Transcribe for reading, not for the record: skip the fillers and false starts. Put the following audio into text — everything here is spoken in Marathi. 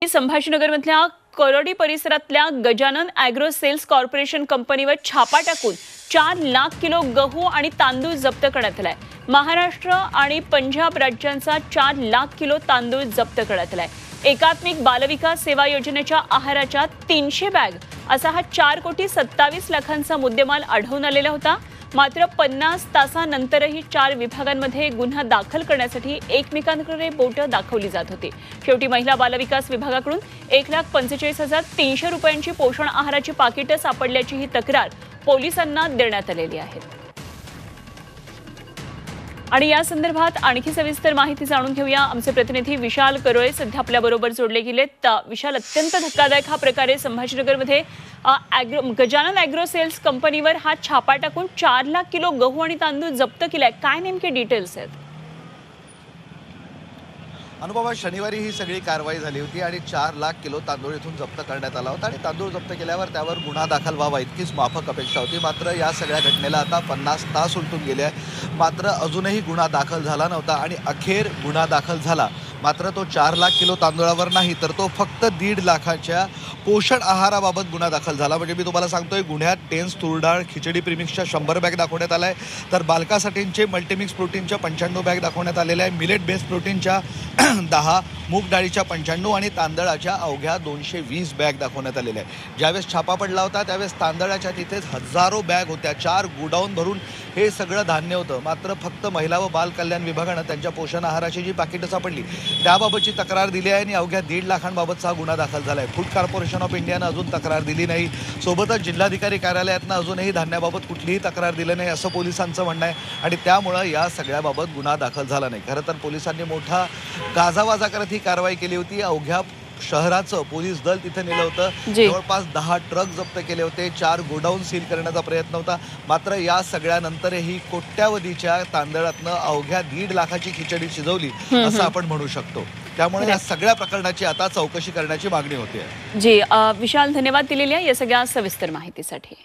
संभाजीनगरमधल्या करोडी परिसरातल्या गजानन ॲग्रो सेल्स कॉर्पोरेशन कंपनीवर छापा टाकून 4 लाख किलो गहू आणि तांदूळ जप्त करण्यात आलाय। महाराष्ट्र आणि पंजाब राज्यांचा 4 लाख किलो तांदूळ जप्त करण्यात आलाय। एकात्मिक बालविकास सेवा योजनेच्या आहाराच्या 300 बॅग असा हा 4,27,00,000चा मुद्देमाल आढळून आलेला होता। मात्र 50 तासानंतरही 4 विभागांमध्ये गुन्हा दाखल करण्यासाठी एकमेकांकडे बोट दाखवली जात होती। शेवटी महिला बालविकास विभागाकडून 1,45,300 रुपयांची पोषण आहाराची पाकिटं सापडल्याची ही तक्रार पोलिसांना देण्यात आलेली आहे। आणि या संदर्भात आणखी सविस्तर माहिती जाणून घेऊया। आमचे प्रतिनिधी विशाल करोळे सध्या आपल्या बरोबर जोडले गेलेत। विशाल, अत्यंत धक्कादायक हा प्रकार आहे। संभाजीनगरमध्ये गजानन ॲग्रो सेल्स कंपनीवर हा छापा टाकून 4 लाख किलो गहू आणि तांदूळ जप्त केलाय। काय नेमके डिटेल्स आहेत? अनुपमा, शनिवारी ही सगळी कारवाई झाली होती आणि 4 लाख किलो तांदूळ इथून जप्त करण्यात आला होता आणि तांदूळ जप्त केल्यावर त्यावर गुन्हा दाखल व्हावा इतकीच माफक अपेक्षा होती। मात्र या सगळ्या घटनेला आता 50 तास उलटून गेले आहे, मात्र अजूनही गुन्हा दाखल झाला नव्हता आणि अखेर गुन्हा दाखल झाला। मात्र तो 4 लाख किलो तांदूळावर नाही, तर तो फक्त 1.5 लाखाच्या पोषण आहाराबाबत गुन्हा दाखल झाला। म्हणजे मी तुम्हाला सांगतोय, गुन्ह्यात टेन्स तूर डाळ खिचडी प्रीमिक्सच्या 100 बॅग दाखवण्यात आल्या आहे, तर बालकासाठींचे मल्टीमिक्स प्रोटीनच्या 95 बॅग दाखवण्यात आलेल्या आहे, मिलेट बेस्ड प्रोटीनच्या 10, मूग डाळीच्या 95 आणि तांदळाच्या अवघ्या 220 बॅग दाखवण्यात आलेल्या आहे। ज्यावेळेस छापा पडला होता त्यावेळेस तांदळाच्या तिथेच हजारो बॅग होत्या, 4 गोडाऊन भरून हे सगळं धान्य होतं। मात्र फक्त महिला व बाल कल्याण विभागानं त्यांच्या पोषण आहाराची जी पाकिटं सापडली त्याबाबतची तक्रार दिली आहे आणि अवघ्या 1.5 लाखांबाबतचा गुन्हा दाखल झाला आहे। फूड कॉर्पोरेशन ऑफ इंडियानं अजून तक्रार दिली नाही, सोबतच जिल्हाधिकारी कार्यालयातनं अजूनही धान्याबाबत कुठलीही तक्रार दिली नाही असं पोलिसांचं म्हणणं आहे आणि त्यामुळं या सगळ्याबाबत गुन्हा दाखल झाला नाही। खरं तर पोलिसांनी मोठा गाजावाजा करत ही कारवाई केली होती। अवघ्या शहराचं पोलीस दल तिथे नेलं होतं, जवळपास 10 ट्रक जप्त केले होते, 4 गोडाऊन सील करण्याचा प्रयत्न होता। मात्र या सगळ्यानंतरही कोट्यावधीच्या तांदळातनं अवघ्या 1.5 लाखाची खिचडी शिजवली असं आपण म्हणू शकतो। त्यामुळे या सगळ्या प्रकरणाची आता चौकशी करण्याची मागणी होते। जी विशाल, धन्यवाद दिलेल्या या सगळ्या सविस्तर माहितीसाठी।